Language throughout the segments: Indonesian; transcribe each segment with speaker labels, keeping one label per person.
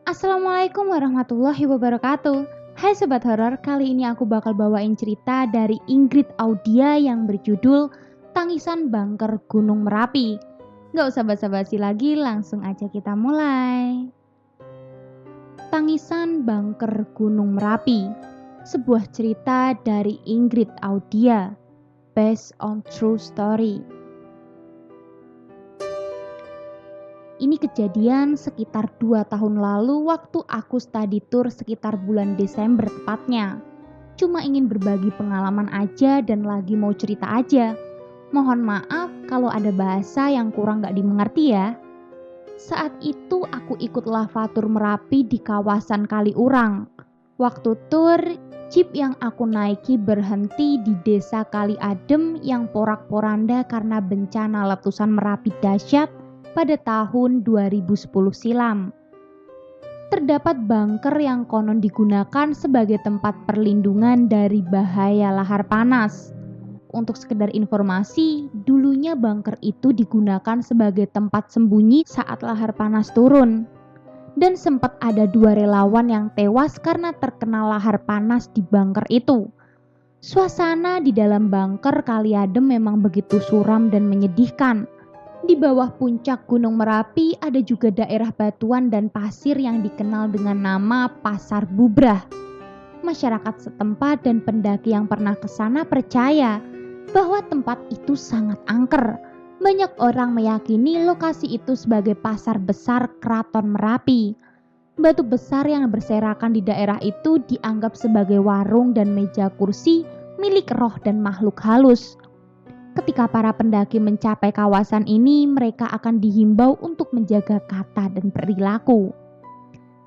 Speaker 1: Assalamualaikum warahmatullahi wabarakatuh. Hai Sobat Horor, kali ini aku bakal bawain cerita dari Ingrid Audia yang berjudul Tangisan Bangker Gunung Merapi. Gak usah basa-basi lagi, langsung aja kita mulai. Tangisan Bangker Gunung Merapi, sebuah cerita dari Ingrid Audia, based on true story. Ini kejadian sekitar 2 tahun lalu waktu aku study tour sekitar bulan Desember tepatnya. Cuma ingin berbagi pengalaman aja dan lagi mau cerita aja. Mohon maaf kalau ada bahasa yang kurang gak dimengerti ya. Saat itu aku ikut lavatur Merapi di kawasan Kaliurang. Waktu tur, jeep yang aku naiki berhenti di desa Kali Adem yang porak-poranda karena bencana letusan Merapi dahsyat pada tahun 2010 silam. Terdapat bunker yang konon digunakan sebagai tempat perlindungan dari bahaya lahar panas. Untuk sekedar informasi, dulunya bunker itu digunakan sebagai tempat sembunyi saat lahar panas turun. Dan sempat ada 2 relawan yang tewas karena terkena lahar panas di bunker itu. Suasana di dalam bunker Kali Adem memang begitu suram dan menyedihkan. Di bawah puncak Gunung Merapi ada juga daerah batuan dan pasir yang dikenal dengan nama Pasar Bubrah. Masyarakat setempat dan pendaki yang pernah ke sana percaya bahwa tempat itu sangat angker. Banyak orang meyakini lokasi itu sebagai pasar besar Keraton Merapi. Batu besar yang berserakan di daerah itu dianggap sebagai warung dan meja kursi milik roh dan makhluk halus. Ketika para pendaki mencapai kawasan ini, mereka akan dihimbau untuk menjaga kata dan perilaku.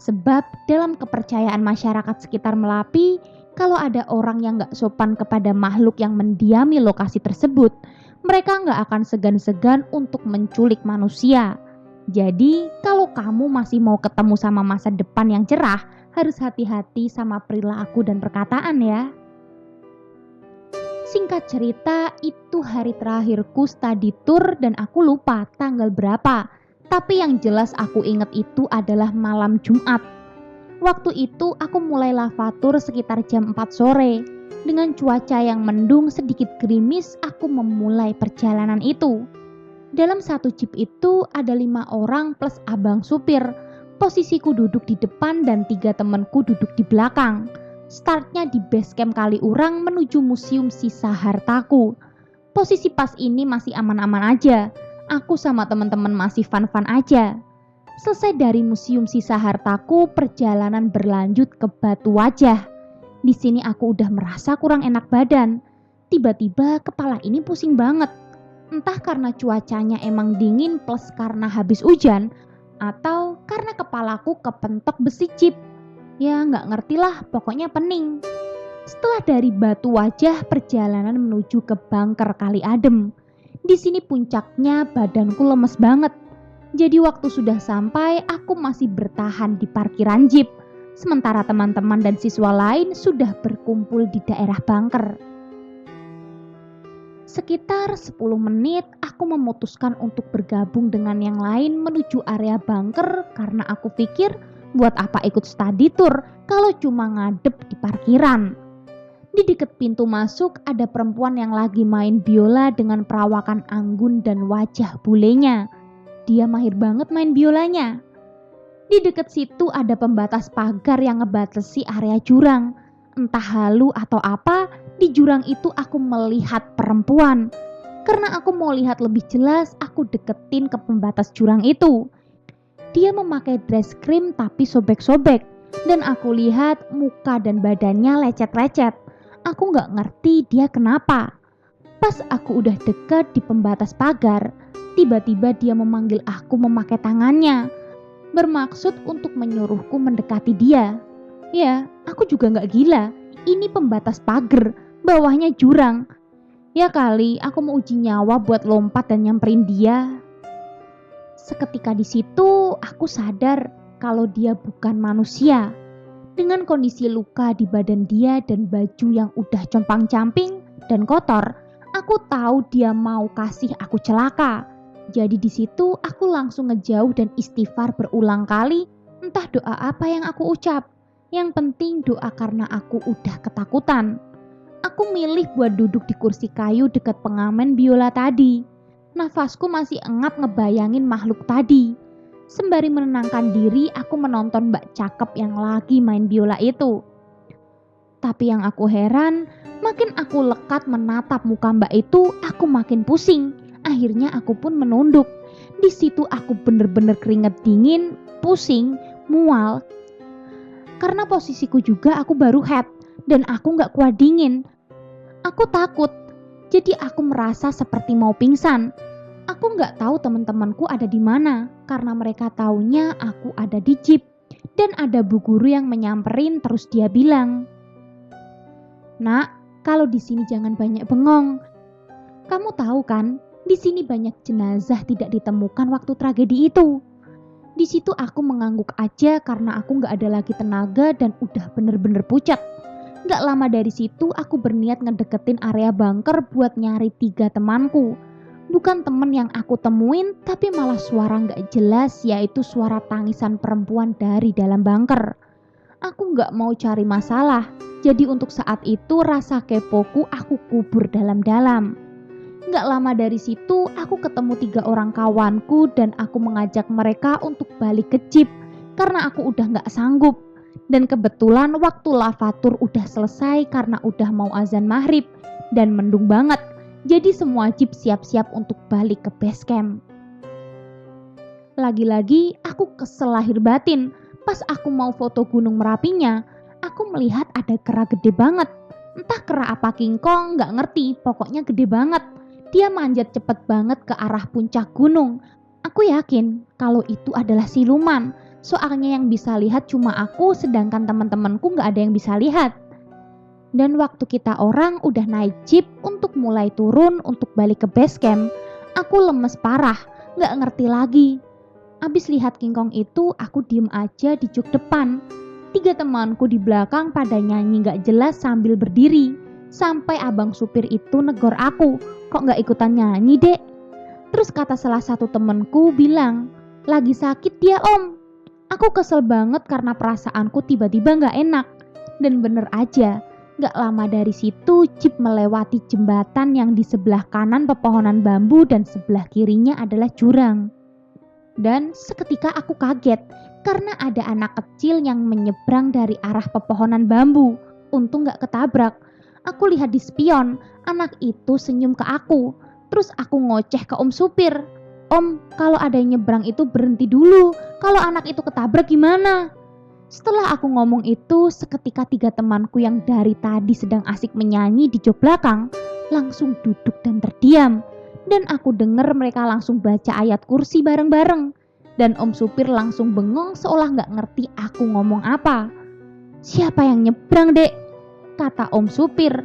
Speaker 1: Sebab dalam kepercayaan masyarakat sekitar Merapi, kalau ada orang yang gak sopan kepada makhluk yang mendiami lokasi tersebut, mereka gak akan segan-segan untuk menculik manusia. Jadi, kalau kamu masih mau ketemu sama masa depan yang cerah, harus hati-hati sama perilaku dan perkataan ya. Singkat cerita, itu hari terakhirku study tour dan aku lupa tanggal berapa. Tapi yang jelas aku ingat itu adalah malam Jumat. Waktu itu aku mulai lavatur sekitar jam 4 sore. Dengan cuaca yang mendung sedikit gerimis, aku memulai perjalanan itu. Dalam satu jeep itu ada 5 orang plus abang supir. Posisiku duduk di depan dan 3 temanku duduk di belakang. Startnya di base camp Kaliurang menuju museum sisa hartaku. Posisi pas ini masih aman-aman aja. Aku sama teman-teman masih fun-fun aja. Selesai dari museum sisa hartaku, perjalanan berlanjut ke Batu Wajah. Di sini aku udah merasa kurang enak badan. Tiba-tiba kepala ini pusing banget. Entah karena cuacanya emang dingin plus karena habis hujan, atau karena kepalaku kepentok besi jeep. Ya nggak ngerti lah, pokoknya pening. Setelah dari Batu Wajah, perjalanan menuju ke Bangker Kali Adem. Di sini puncaknya badanku lemes banget. Jadi waktu sudah sampai, aku masih bertahan di parkiran jeep. Sementara teman-teman dan siswa lain sudah berkumpul di daerah Bangker. Sekitar 10 menit, aku memutuskan untuk bergabung dengan yang lain menuju area Bangker karena aku pikir buat apa ikut study tour kalau cuma ngadep di parkiran. Di dekat pintu masuk ada perempuan yang lagi main biola dengan perawakan anggun dan wajah bulenya. Dia mahir banget main biolanya. Di dekat situ ada pembatas pagar yang ngebatasi area jurang. Entah halu atau apa, di jurang itu aku melihat perempuan. Karena aku mau lihat lebih jelas, aku deketin ke pembatas jurang itu. Dia memakai dress cream tapi sobek-sobek. Dan aku lihat muka dan badannya lecet-lecet. Aku gak ngerti dia kenapa. Pas aku udah dekat di pembatas pagar, tiba-tiba dia memanggil aku memakai tangannya. Bermaksud untuk menyuruhku mendekati dia. Ya, aku juga gak gila. Ini pembatas pagar, bawahnya jurang. Ya kali aku mau uji nyawa buat lompat dan nyamperin dia. Seketika di situ aku sadar kalau dia bukan manusia. Dengan kondisi luka di badan dia dan baju yang udah compang-camping dan kotor, aku tahu dia mau kasih aku celaka. Jadi di situ aku langsung ngejauh dan istighfar berulang kali Entah doa apa yang aku ucap. Yang penting doa karena aku udah ketakutan. Aku milih buat duduk di kursi kayu dekat pengamen biola tadi. Nafasku masih engap ngebayangin makhluk tadi. Sembari menenangkan diri, aku menonton Mbak cakep yang lagi main biola itu. Tapi yang aku heran, makin aku lekat menatap muka Mbak itu, aku makin pusing. Akhirnya aku pun menunduk. Di situ aku bener-bener keringet dingin, pusing, mual. Karena posisiku juga aku baru head dan aku gak kuat dingin. Aku takut, jadi aku merasa seperti mau pingsan. Aku gak tahu teman-temanku ada di mana karena mereka taunya aku ada di jeep. Dan ada bu guru yang menyamperin terus dia bilang, "Nak, kalau di sini jangan banyak bengong. Kamu tahu kan, di sini banyak jenazah tidak ditemukan waktu tragedi itu." Di situ aku mengangguk aja karena aku gak ada lagi tenaga dan udah bener-bener pucat. Gak lama dari situ aku berniat ngedeketin area bunker buat nyari 3 temanku. Bukan temen yang aku temuin, tapi malah suara gak jelas, yaitu suara tangisan perempuan dari dalam bunker. Aku gak mau cari masalah, jadi untuk saat itu rasa kepoku aku kubur dalam-dalam. Gak lama dari situ aku ketemu 3 orang kawanku dan aku mengajak mereka untuk balik ke jeep karena aku udah gak sanggup. Dan kebetulan waktu lavatur udah selesai karena udah mau azan maghrib dan mendung banget. Jadi semua jeep siap-siap untuk balik ke base camp. Lagi-lagi aku kesel lahir batin. Pas aku mau foto gunung Merapinya, aku melihat ada kera gede banget. Entah kera apa King Kong, gak ngerti, pokoknya gede banget. Dia manjat cepet banget ke arah puncak gunung. Aku yakin kalau itu adalah siluman. Soalnya yang bisa lihat cuma aku, sedangkan teman-temanku gak ada yang bisa lihat. Dan waktu kita orang udah naik jeep untuk mulai turun untuk balik ke base camp, aku lemes parah, gak ngerti lagi. Abis lihat King Kong itu, aku diem aja di jok depan. 3 temanku di belakang pada nyanyi gak jelas sambil berdiri. Sampai abang supir itu negor aku, "Kok gak ikutan nyanyi, Dek?" Terus kata salah satu temenku bilang, "Lagi sakit dia, Om." Aku kesel banget karena perasaanku tiba-tiba gak enak. Dan bener aja, gak lama dari situ jeep melewati jembatan yang di sebelah kanan pepohonan bambu dan sebelah kirinya adalah jurang. Dan seketika aku kaget karena ada anak kecil yang menyeberang dari arah pepohonan bambu. Untung gak ketabrak. Aku lihat di spion, anak itu senyum ke aku. Terus aku ngoceh ke om supir, "Om, kalau ada yang nyebrang itu berhenti dulu. Kalau anak itu ketabrak gimana?" Setelah aku ngomong itu, seketika 3 temanku yang dari tadi sedang asik menyanyi di jok belakang langsung duduk dan terdiam. Dan aku dengar mereka langsung baca ayat kursi bareng-bareng. Dan om supir langsung bengong seolah gak ngerti aku ngomong apa. "Siapa yang nyebrang, Dek?" kata om supir.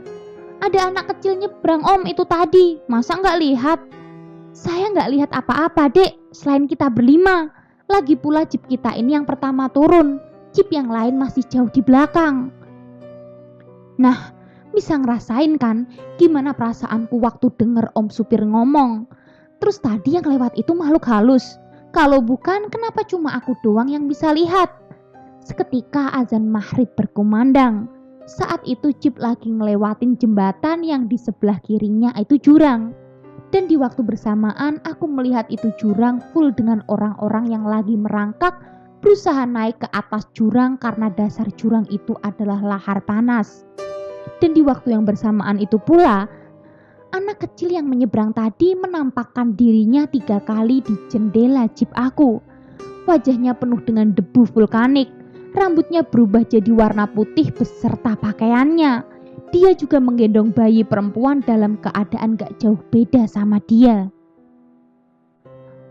Speaker 1: "Ada anak kecil nyebrang, Om, itu tadi. Masa gak lihat?" "Saya gak lihat apa-apa, Dek, selain kita berlima. Lagi pula jeep kita ini yang pertama turun. Jeep yang lain masih jauh di belakang." Nah, bisa ngerasain kan gimana perasaanku waktu denger om supir ngomong. Terus tadi yang lewat itu makhluk halus. Kalau bukan, kenapa cuma aku doang yang bisa lihat? Seketika azan maghrib berkumandang. Saat itu jeep lagi ngelewatin jembatan yang di sebelah kirinya itu jurang. Dan di waktu bersamaan aku melihat itu jurang full dengan orang-orang yang lagi merangkak berusaha naik ke atas jurang karena dasar jurang itu adalah lahar panas. Dan di waktu yang bersamaan itu pula, anak kecil yang menyeberang tadi menampakkan dirinya 3 kali di jendela jeep aku. Wajahnya penuh dengan debu vulkanik. Rambutnya berubah jadi warna putih beserta pakaiannya. Dia juga menggendong bayi perempuan dalam keadaan gak jauh beda sama dia.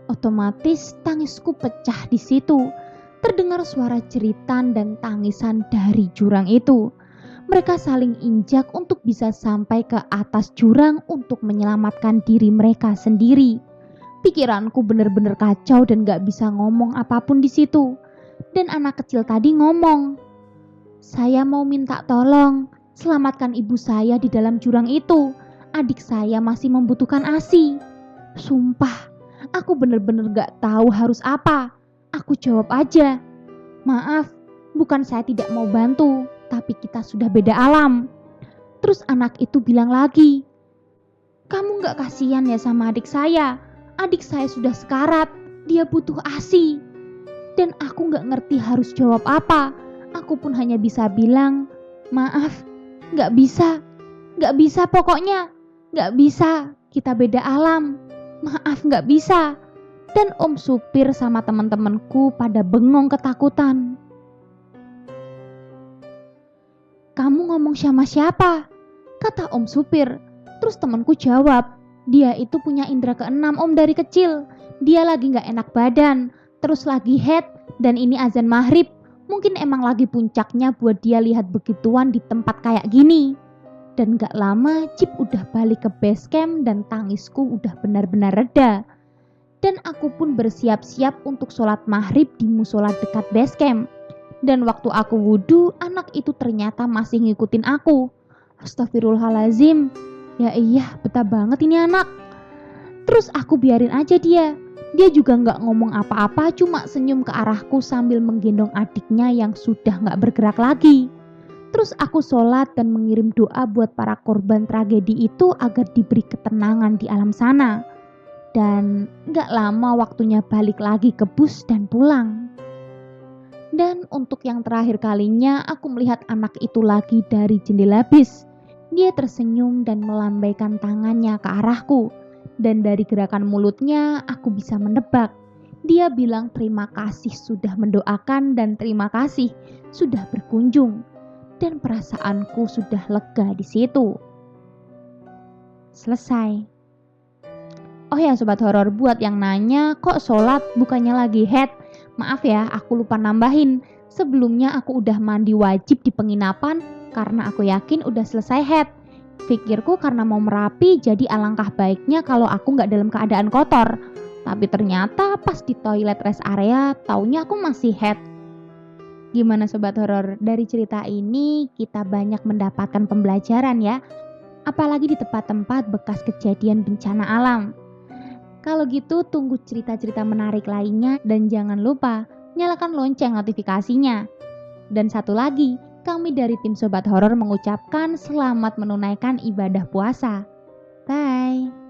Speaker 1: Otomatis tangisku pecah di situ. Terdengar suara jeritan dan tangisan dari jurang itu. Mereka saling injak untuk bisa sampai ke atas jurang untuk menyelamatkan diri mereka sendiri. Pikiranku bener-bener kacau dan gak bisa ngomong apapun di situ. Dan anak kecil tadi ngomong, "Saya mau minta tolong, selamatkan ibu saya di dalam jurang itu. Adik saya masih membutuhkan ASI." Sumpah, aku bener-bener gak tahu harus apa. Aku jawab aja, Maaf, bukan saya tidak mau bantu, tapi kita sudah beda alam. Terus anak itu bilang lagi, kamu gak kasihan ya sama adik saya? Adik saya sudah sekarat, dia butuh ASI. Dan aku gak ngerti harus jawab apa. Aku pun hanya bisa bilang, maaf, gak bisa pokoknya. Gak bisa, kita beda alam. Maaf gak bisa. Dan om supir sama teman-temanku pada bengong ketakutan. Kamu ngomong sama siapa? Kata om supir. Terus temanku jawab, dia itu punya indera keenam om dari kecil. Dia lagi gak enak badan, terus lagi head, dan ini azan maghrib. Mungkin emang lagi puncaknya buat dia lihat begituan di tempat kayak gini. Dan gak lama Jeep udah balik ke base camp dan tangisku udah benar-benar reda. Dan aku pun bersiap-siap untuk sholat maghrib di musola dekat base camp. Dan waktu aku wudhu, anak itu ternyata masih ngikutin aku. Astagfirullahalazim. Ya iya, betah banget ini anak. Terus aku biarin aja dia. Dia juga gak ngomong apa-apa, cuma senyum ke arahku sambil menggendong adiknya yang sudah gak bergerak lagi. Terus aku sholat dan mengirim doa buat para korban tragedi itu agar diberi ketenangan di alam sana. Dan gak lama waktunya balik lagi ke bus dan pulang. Dan untuk yang terakhir kalinya aku melihat anak itu lagi dari jendela bis. Dia tersenyum dan melambaikan tangannya ke arahku. Dan dari gerakan mulutnya aku bisa menebak. Dia bilang terima kasih sudah mendoakan dan terima kasih sudah berkunjung. Dan perasaanku sudah lega di situ. Selesai. Oh ya sobat horor, buat yang nanya kok sholat bukannya lagi head? Maaf ya, aku lupa nambahin. Sebelumnya aku udah mandi wajib di penginapan karena aku yakin udah selesai head. Pikirku karena mau merapi jadi alangkah baiknya kalau aku gak dalam keadaan kotor. Tapi ternyata pas di toilet rest area taunya aku masih head. Gimana sobat horor? Dari cerita ini kita banyak mendapatkan pembelajaran ya. Apalagi di tempat-tempat bekas kejadian bencana alam. Kalau gitu tunggu cerita-cerita menarik lainnya dan jangan lupa nyalakan lonceng notifikasinya. Dan satu lagi, kami dari tim Sobat Horor mengucapkan selamat menunaikan ibadah puasa. Bye!